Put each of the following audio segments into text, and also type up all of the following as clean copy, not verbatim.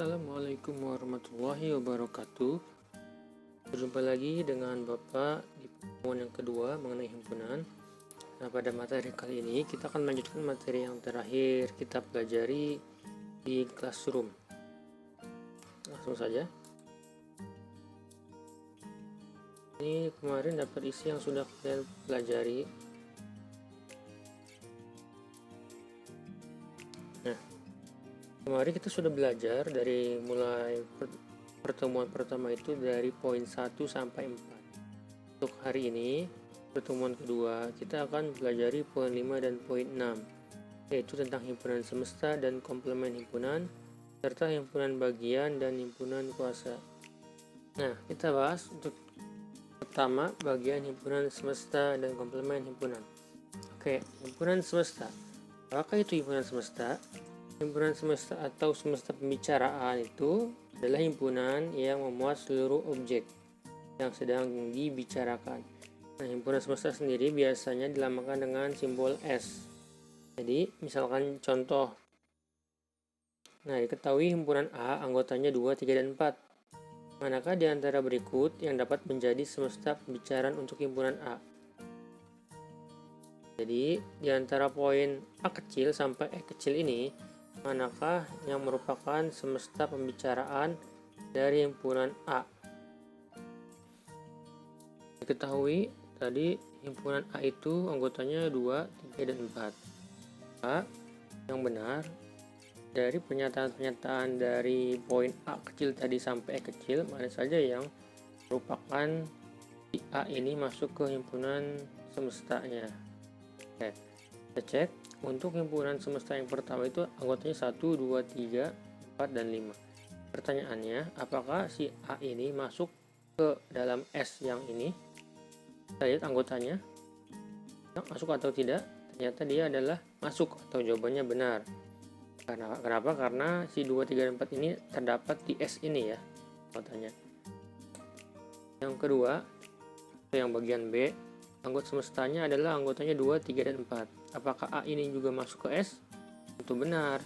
Assalamualaikum warahmatullahi wabarakatuh. Berjumpa lagi dengan Bapak di pertemuan yang kedua mengenai himpunan. Nah, pada materi kali ini kita akan melanjutkan materi yang terakhir kita pelajari di Classroom. Langsung saja. Ini kemarin dapat isi yang sudah kalian pelajari. Nah, kemarin kita sudah belajar dari mulai pertemuan pertama itu dari poin 1 sampai 4. Untuk hari ini, pertemuan kedua, kita akan pelajari poin 5 dan poin 6, yaitu tentang himpunan semesta dan komplemen himpunan, serta himpunan bagian dan himpunan kuasa. Nah, kita bahas untuk pertama bagian himpunan semesta dan komplemen himpunan. Oke, himpunan semesta. Apakah itu himpunan semesta? Himpunan semesta atau semesta pembicaraan itu adalah himpunan yang memuat seluruh objek yang sedang dibicarakan. Nah, himpunan semesta sendiri biasanya dilambangkan dengan simbol S. Jadi, misalkan contoh. Nah, diketahui himpunan A anggotanya 2, 3, dan 4. Manakah di antara berikut yang dapat menjadi semesta pembicaraan untuk himpunan A? Jadi, di antara poin A kecil sampai E kecil ini, manakah yang merupakan semesta pembicaraan dari himpunan A? Diketahui tadi himpunan A itu anggotanya 2, 3, dan 4. A yang benar dari pernyataan-pernyataan dari poin A kecil tadi sampai E kecil, mana saja yang merupakan si A ini masuk ke himpunan semestanya. Oke, kita cek. Untuk himpunan semesta yang pertama itu anggotanya 1, 2, 3, 4, dan 5. Pertanyaannya, apakah si A ini masuk ke dalam S yang ini? Kita lihat anggotanya. Masuk atau tidak? Ternyata dia adalah masuk atau jawabannya benar. Kenapa? Karena si 2, 3, dan 4 ini terdapat di S ini ya anggotanya. Yang kedua, yang bagian B, anggota semestanya adalah anggotanya 2, 3, dan 4. Apakah A ini juga masuk ke S? Tentu benar,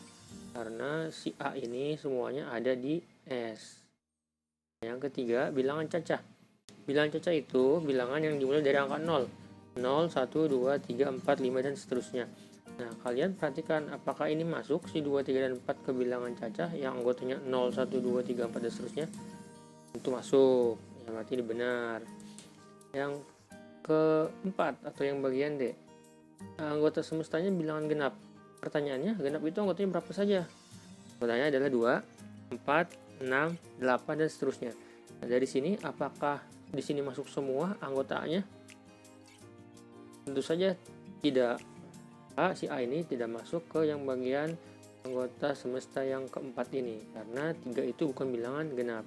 karena si A ini semuanya ada di S. Yang ketiga, bilangan cacah. Bilangan cacah itu bilangan yang dimulai dari angka 0. 0, 1, 2, 3, 4, 5, dan seterusnya. Nah, kalian perhatikan apakah ini masuk si 2, 3, dan 4 ke bilangan cacah yang anggotanya 0, 1, 2, 3, 4, dan seterusnya? Tentu masuk, ya berarti ini benar. Yang keempat atau yang bagian D, anggota semestanya bilangan genap. Pertanyaannya, genap itu anggotanya berapa saja? Anggotanya adalah 2, 4, 6, 8, dan seterusnya. Nah, dari sini apakah di sini masuk semua anggotanya? Tentu saja tidak. Si A ini tidak masuk ke yang bagian anggota semesta yang keempat ini, karena 3 itu bukan bilangan genap.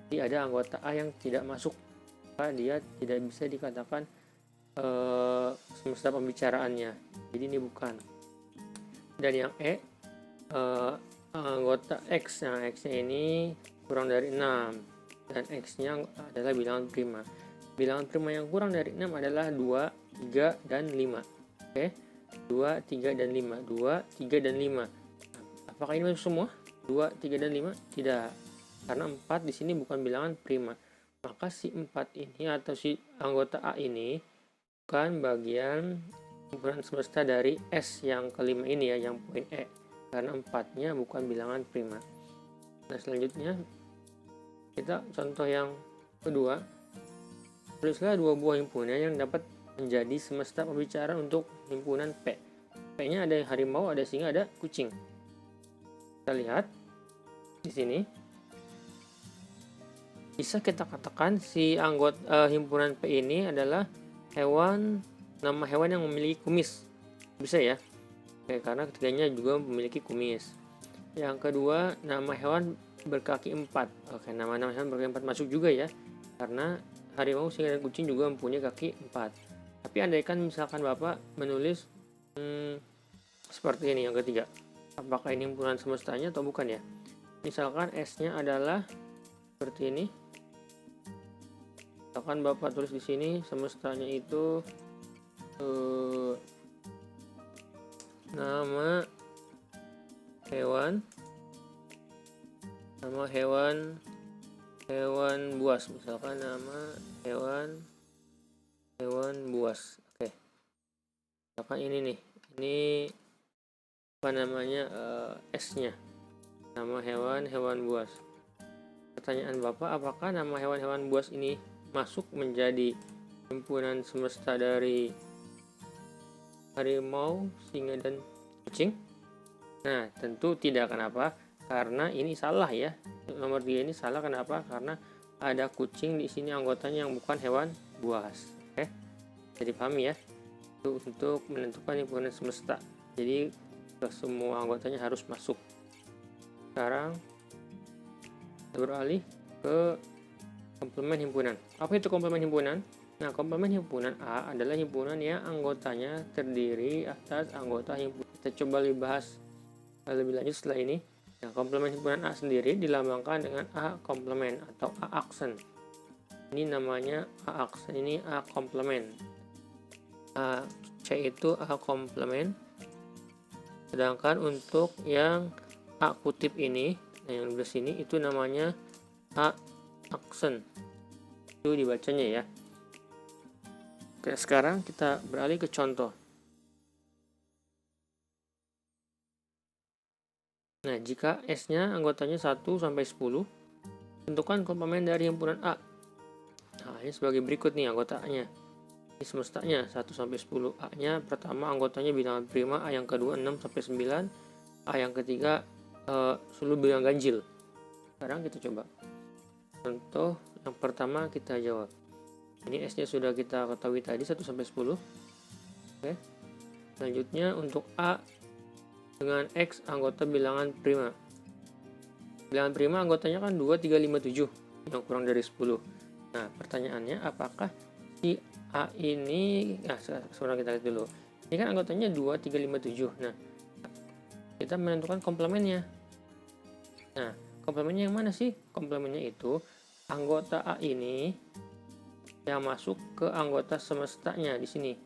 Jadi ada anggota A yang tidak masuk, maka dia tidak bisa dikatakan semesta pembicaraannya. Jadi ini bukan. Dan yang E, anggota X. Nah, X-nya ini kurang dari 6 dan X-nya adalah bilangan prima. Bilangan prima yang kurang dari 6 adalah 2, 3, dan 5. Oke, 2, 3, dan 5. 2, 3, dan 5. Apakah ini masuk semua? 2, 3, dan 5? Tidak. Karena 4 di sini bukan bilangan prima. Maka si 4 ini atau si anggota A ini bukan bagian himpunan semesta dari S yang kelima ini ya, yang poin E. Karena 4-nya bukan bilangan prima. Nah, selanjutnya kita contoh yang kedua. Tulislah 2 buah himpunan yang dapat menjadi semesta pembicaraan untuk himpunan P. P-nya ada harimau, ada singa, ada kucing. Kita lihat di sini. Bisa kita katakan si anggota himpunan P ini adalah nama hewan yang memiliki kumis. Bisa ya? Oke, karena ketiganya juga memiliki kumis. Yang kedua, nama hewan berkaki 4. Oke, nama-nama hewan berkaki 4 masuk juga ya. Karena harimau, singa, dan kucing juga mempunyai kaki 4. Tapi andaikan misalkan Bapak menulis seperti ini yang ketiga. Apakah ini himpunan semestanya atau bukan ya? Misalkan S-nya adalah seperti ini. Misalkan Bapak tulis di sini semestanya itu nama hewan nama hewan buas, misalkan nama hewan buas. Oke, misalkan ini nih, ini apa namanya, S-nya, nama hewan buas. Pertanyaan Bapak, apakah nama hewan-hewan buas ini masuk menjadi himpunan semesta dari harimau, singa, dan kucing? Nah, tentu tidak. Kenapa? Karena ini salah ya. Nomor 3 ini salah. Kenapa? Karena ada kucing di sini anggotanya yang bukan hewan buas. Oke, jadi pahami ya. Itu untuk menentukan himpunan semesta. Jadi semua anggotanya harus masuk. Sekarang kita beralih ke komplemen himpunan. Apa itu komplemen himpunan? Nah, komplemen himpunan A adalah himpunan yang anggotanya terdiri atas anggota himpunan. Kita coba bahas lebih lanjut setelah ini. Nah, komplemen himpunan A sendiri dilambangkan dengan A komplemen atau A aksen. Ini namanya A aksen, ini A komplemen. A C itu A komplemen. Sedangkan untuk yang A kutip ini, yang di sini itu namanya A aksen. Itu dibacanya ya. Oke, sekarang kita beralih ke contoh. Nah, jika S-nya anggotanya 1 sampai 10, tentukan komplemen dari himpunan A. Nah, ini sebagai berikut nih anggotanya. Ini semestanya 1 sampai 10. A-nya pertama anggotanya bilangan prima, A yang kedua 6 sampai 9, A yang ketiga selalu bilangan ganjil. Sekarang kita coba. Contoh yang pertama kita jawab. Ini S-nya sudah kita ketahui tadi 1 sampai 10. Oke. Selanjutnya untuk A dengan X anggota bilangan prima. Bilangan prima anggotanya kan 2, 3, 5, 7 yang kurang dari 10. Nah, pertanyaannya apakah si A ini, sekarang kita lihat dulu. Ini kan anggotanya 2, 3, 5, 7. Nah, kita menentukan komplemennya. Nah, komplemennya yang mana sih? Komplemennya itu anggota A ini yang masuk ke anggota semestanya di sini.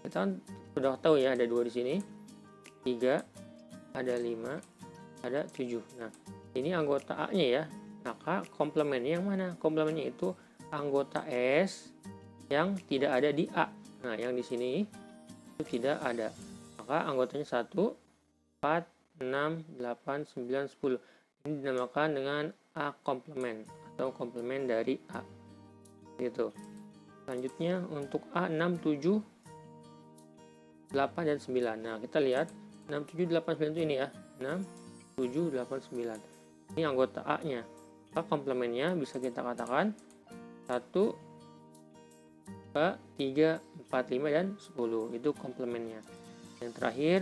Kita kan sudah tahu ya, ada 2 di sini, 3, ada 5, ada 7. Nah, ini anggota A-nya ya. Maka komplemennya yang mana? Komplemennya itu anggota S yang tidak ada di A. Nah, yang di sini itu tidak ada. Maka anggotanya 1, 4, 6, 8, 9, 10. Ini dinamakan dengan A komplemen atau komplemen dari A. Gitu. Selanjutnya untuk A 6, 7, 8, dan 9. Nah, kita lihat 6, 7, 8, 9 itu ini ya. 6, 7, 8, 9. Ini anggota A-nya. Maka komplemennya bisa kita katakan 1, 2, 3, 4, 5, dan 10. Itu komplemennya. Yang terakhir,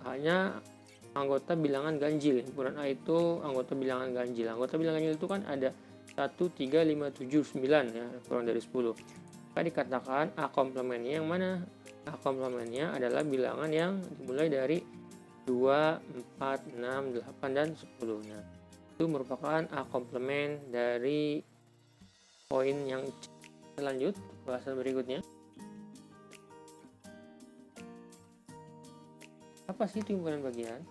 A-nya anggota bilangan ganjil. Himpunan A itu anggota bilangan ganjil. Anggota bilangan ganjil itu kan ada 1, 3, 5, 7, 9 ya, kurang dari 10. Maka dikatakan A komplemennya yang mana? A komplemennya adalah bilangan yang dimulai dari 2, 4, 6, 8, dan 10. Nah, itu merupakan A komplemen dari poin yang lanjut bahasan berikutnya. Apa sih itu himpunan bagian?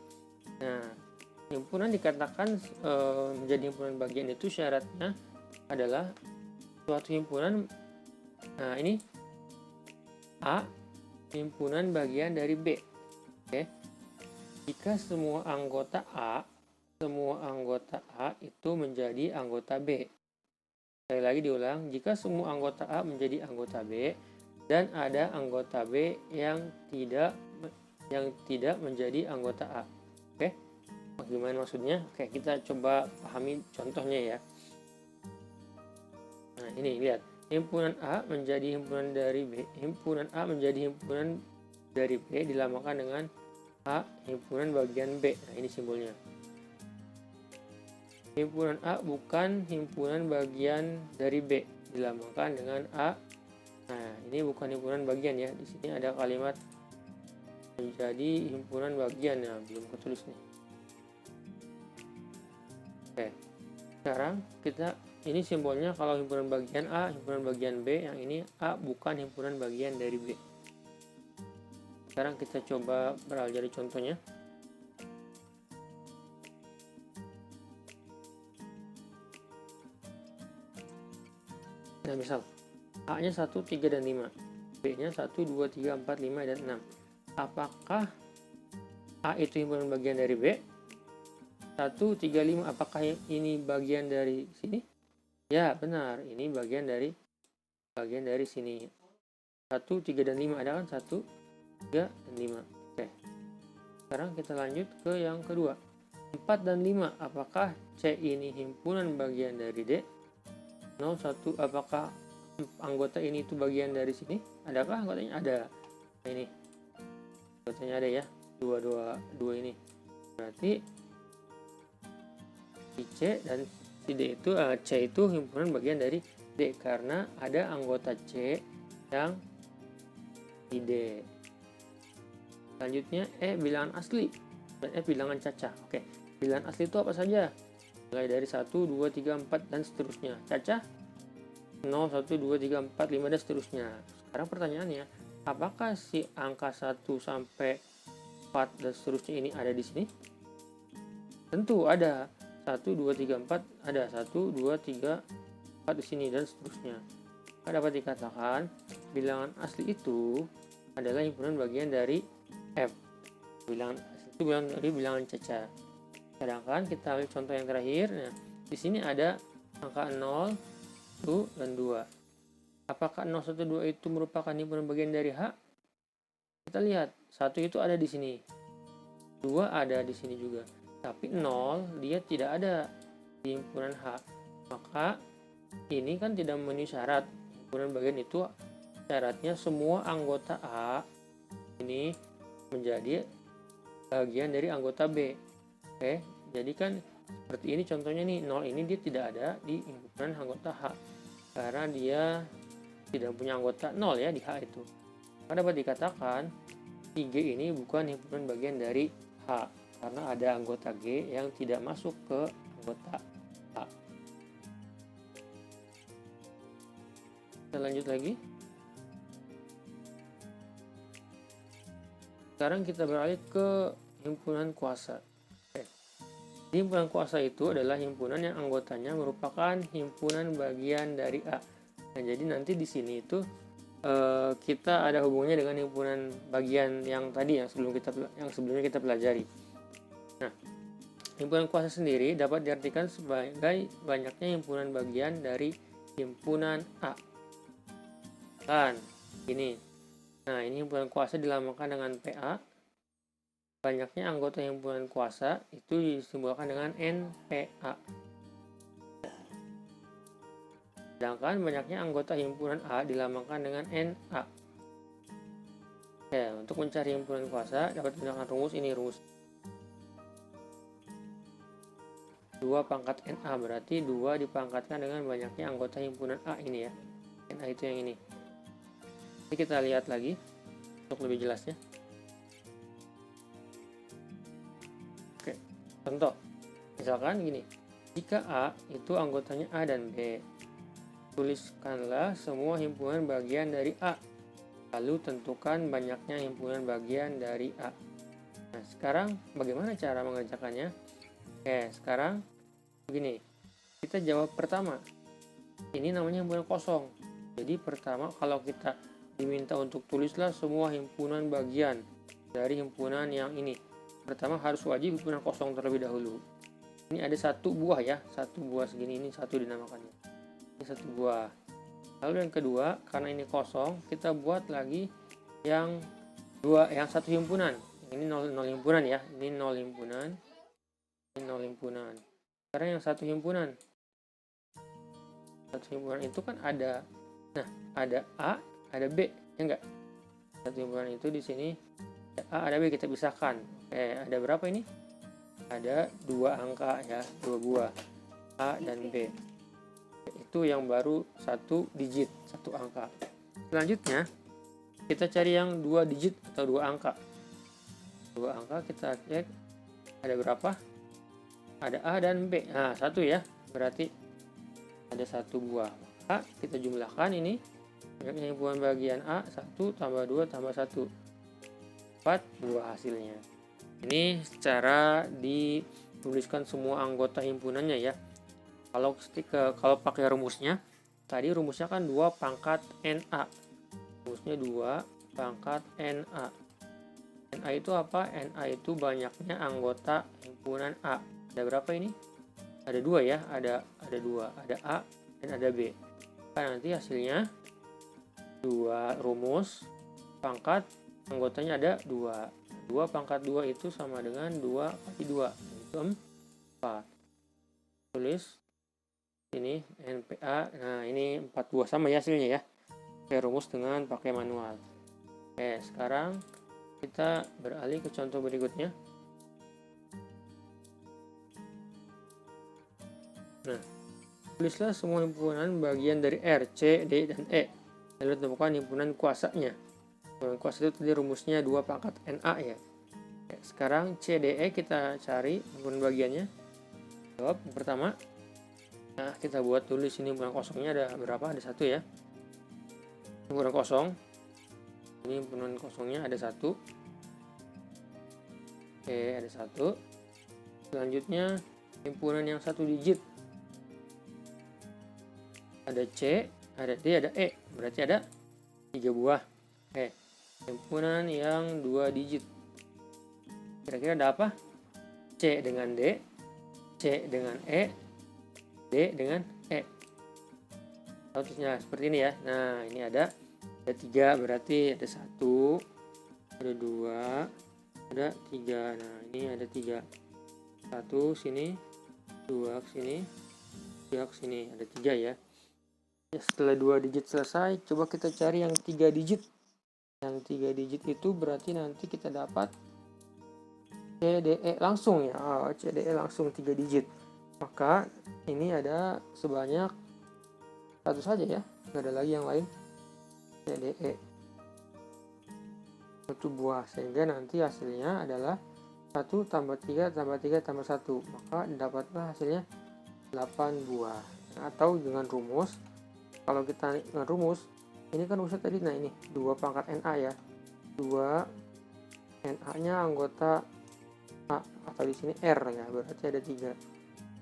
Nah, himpunan dikatakan menjadi himpunan bagian itu syaratnya adalah suatu himpunan. Nah, ini A himpunan bagian dari B. Oke. Jika semua anggota A itu menjadi anggota B. Sekali lagi diulang, jika semua anggota A menjadi anggota B dan ada anggota B yang tidak menjadi anggota A. Oke, bagaimana maksudnya? Oke, kita coba pahami contohnya ya. Nah, ini lihat, himpunan A menjadi himpunan dari B, himpunan A menjadi himpunan dari B dilambangkan dengan A himpunan bagian B. Nah, ini simbolnya. Himpunan A bukan himpunan bagian dari B, dilambangkan dengan A. Nah, ini bukan himpunan bagian ya. Di sini ada kalimat menjadi himpunan bagian, ya belum ketulis nih. Oke, sekarang kita ini simbolnya kalau himpunan bagian A, himpunan bagian B, yang ini A bukan himpunan bagian dari B. Sekarang kita coba beralih dari contohnya. Nah, misal A-nya 1, 3, dan 5. B-nya 1, 2, 3, 4, 5, dan 6. Apakah A itu himpunan bagian dari B? 1, 3, 5. Apakah ini bagian dari sini? Ya, benar. Ini bagian dari sini. 1, 3, dan 5. Ada kan? 1, 3, dan 5. Oke. Sekarang kita lanjut ke yang kedua. 4 dan 5. Apakah C ini himpunan bagian dari D? 0, 1. Apakah anggota ini itu bagian dari sini? Adakah anggotanya? Ada. Nah, ini anggotanya ada ya. 2 ini. Berarti si C dan si D itu C itu himpunan bagian dari D karena ada anggota C yang di D. Selanjutnya E bilangan asli dan F bilangan cacah. Oke, bilangan asli itu apa saja? Mulai dari 1, 2, 3, 4, dan seterusnya. Cacah 0, 1, 2, 3, 4, 5, dan seterusnya. Sekarang pertanyaannya, apakah si angka 1 sampai 4 dan seterusnya ini ada di sini? Tentu ada. 1, 2, 3, 4 ada. 1, 2, 3, 4 di sini, dan seterusnya. Maka dapat dikatakan bilangan asli itu adalah himpunan bagian dari F. Bilangan asli itu dari bilangan cacah. Sedangkan kita ambil contoh yang terakhir. Nah, di sini ada angka 0, 1, dan 2. Apakah 0, 1, 2 itu merupakan himpunan bagian dari H? Kita lihat, 1 itu ada di sini. 2 ada di sini juga. Tapi 0 dia tidak ada di himpunan H. Maka ini kan tidak memenuhi syarat. Himpunan bagian itu syaratnya semua anggota A ini menjadi bagian dari anggota B. Oke, jadi kan seperti ini contohnya nih, 0 ini dia tidak ada di himpunan anggota H karena dia tidak punya anggota 0 ya di H itu. Maka dapat dikatakan 3 ini bukan himpunan bagian dari H karena ada anggota G yang tidak masuk ke anggota H. Kita lanjut lagi. Sekarang kita beralih ke himpunan kuasa. Himpunan kuasa itu adalah himpunan yang anggotanya merupakan himpunan bagian dari A. Nah, jadi nanti di sini itu kita ada hubungannya dengan himpunan bagian yang tadi yang sebelumnya kita pelajari. Nah, himpunan kuasa sendiri dapat diartikan sebagai banyaknya himpunan bagian dari himpunan A. Kan, ini. Nah, ini himpunan kuasa dilambangkan dengan PA. Banyaknya anggota himpunan kuasa itu disimbolkan dengan NPA. Sedangkan banyaknya anggota himpunan A dilambangkan dengan NA. Ya, untuk mencari himpunan kuasa dapat menggunakan rumus ini, rumus 2 pangkat NA, berarti 2 dipangkatkan dengan banyaknya anggota himpunan A ini ya. NA itu yang ini. Jadi kita lihat lagi untuk lebih jelasnya. Oke, contoh. Misalkan gini, jika A itu anggotanya A dan B, tuliskanlah semua himpunan bagian dari A. Lalu tentukan banyaknya himpunan bagian dari A. Nah, sekarang bagaimana cara mengerjakannya? Oke, sekarang begini. Kita jawab pertama. Ini namanya himpunan kosong. Jadi pertama kalau kita diminta untuk tulislah semua himpunan bagian dari himpunan yang ini. Pertama harus wajib himpunan kosong terlebih dahulu. Ini ada 1 buah ya, 1 buah segini, ini 1 dinamakannya. Ini 1 buah. Lalu yang kedua, karena ini kosong, kita buat lagi yang 1 himpunan. Ini 0 himpunan ya, ini 0 himpunan. Ini 0 himpunan. Sekarang yang 1 himpunan. 1 himpunan itu kan ada, nah ada A, ada B, ya enggak? 1 himpunan itu di sini ada A, ada B, kita pisahkan. Oke, ada berapa ini? Ada 2 angka ya, 2 buah A dan B. Itu yang baru 1 digit, 1 angka. Selanjutnya kita cari yang 2 digit atau 2 angka. 2 angka kita cek ada berapa? Ada A dan B. Nah, 1 ya. Berarti ada 1 buah. Maka kita jumlahkan ini. Banyaknya himpunan bagian A 1 tambah 2 tambah 1. 4 buah hasilnya. Ini cara dituliskan semua anggota himpunannya ya. Kalau pakai rumusnya, tadi rumusnya kan 2 pangkat NA. Rumusnya 2 pangkat NA. NA itu apa? NA itu banyaknya anggota himpunan A. Ada berapa ini? Ada 2 ya, ada 2. Ada A dan ada B. Nah, nanti hasilnya 2 rumus pangkat anggotanya ada 2. 2 pangkat 2 itu sama dengan 2 kali 2, itu 4. Tulis ini NPA. Nah, ini 42 sama ya hasilnya ya. Oke, rumus dengan pakai manual. Oke, sekarang kita beralih ke contoh berikutnya. Nah, tulislah semua himpunan bagian dari R, C, D, dan E. Lalu temukan himpunan kuasanya. Himpunan kuasa itu tadi rumusnya 2 pangkat NA ya. Oke, sekarang C, D, E kita cari himpunan bagiannya. Jawab yang pertama. Nah, kita buat dulu di sini himpunan kosongnya ada berapa? Ada 1 ya. Himpunan kosong. Ini himpunan kosongnya ada 1. Oke, ada 1. Selanjutnya himpunan yang 1 digit. Ada C, ada D, ada E. Berarti ada 3 buah. Oke, himpunan yang 2 digit. Kira-kira ada apa? C dengan D, C dengan E, D dengan E. Contohnya seperti ini ya. Nah, ini ada 3, berarti ada 1, ada 2, ada 3. Nah, ini ada 3. 1 sini, 2 ke sini, 3 ke sini. Ada 3 ya. Setelah 2 digit selesai, coba kita cari yang 3 digit. Yang 3 digit itu berarti nanti kita dapat CDE langsung ya. CDE langsung 3 digit. Maka ini ada sebanyak 1 saja ya, nggak ada lagi yang lain. CDE 1 buah, sehingga nanti hasilnya adalah 1 tambah 3 tambah 3 tambah 1. Maka dapatlah hasilnya 8 buah. Atau dengan rumus, kalau kita dengan rumus, ini kan rumusnya tadi, nah ini 2 pangkat NA ya. 2 NA-nya anggota A, atau di sini R ya, berarti ada 3.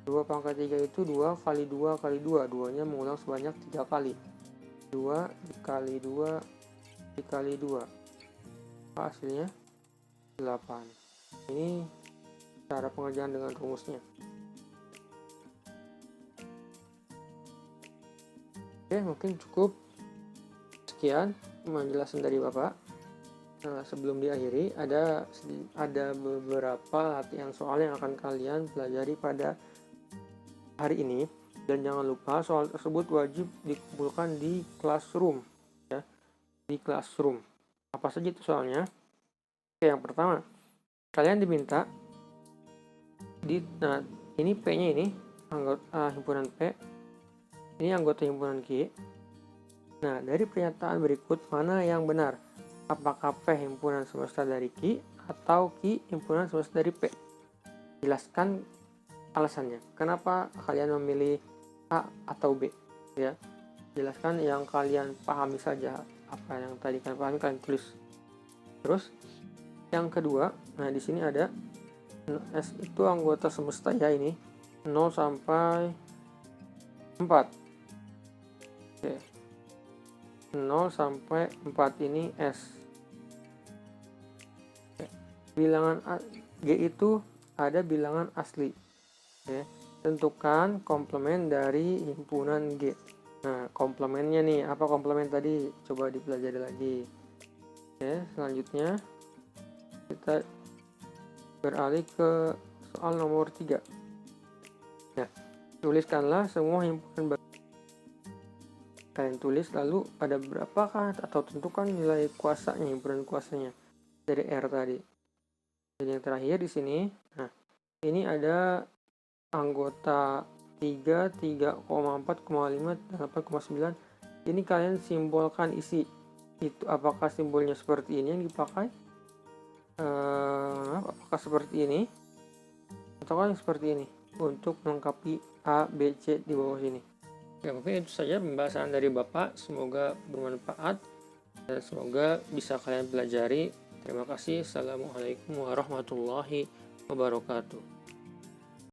2 pangkat 3 itu 2 kali 2 kali 2. 2-nya mengulang sebanyak 3 kali. 2 dikali 2 dikali 2. Hasilnya 8. Ini cara pengerjaan dengan rumusnya. Oke, mungkin cukup sekian penjelasan dari Bapak. Sebelum diakhiri, ada beberapa latihan soal yang akan kalian pelajari pada hari ini, dan jangan lupa soal tersebut wajib dikumpulkan di classroom ya, di classroom. Apa saja itu soalnya? Oke, yang pertama, kalian diminta nah ini P-nya ini anggota himpunan P, ini anggota himpunan Q. Nah, dari pernyataan berikut mana yang benar? Apakah P himpunan semesta dari Q atau Q himpunan semesta dari P? Jelaskan alasannya. Kenapa kalian memilih A atau B? Ya, jelaskan yang kalian pahami saja. Apa yang tadi kalian pahami kalian tulis. Terus yang kedua, nah di sini ada S itu anggota semesta ya, ini 0 sampai 4. Oke. 0 sampai 4 ini S. Oke. Bilangan G itu ada bilangan asli. Oke. Tentukan komplement dari himpunan G. Nah, komplemennya nih, apa komplement tadi? Coba dipelajari lagi. Oke, selanjutnya kita beralih ke soal nomor 3. Nah, tuliskanlah semua himpunan. Kalian tulis lalu ada berapakah, atau tentukan nilai kuasanya, himpunan kuasanya dari R tadi. Dan yang terakhir di sini, nah ini ada anggota 3, 3,4, 5, 8,9. Ini kalian simbolkan isi itu, apakah simbolnya seperti ini yang dipakai, apakah seperti ini atau yang seperti ini untuk melengkapi A, B, C di bawah sini. Ya, mungkin itu saja pembahasan dari Bapak. Semoga bermanfaat dan semoga bisa kalian pelajari. Terima kasih. Assalamualaikum warahmatullahi wabarakatuh.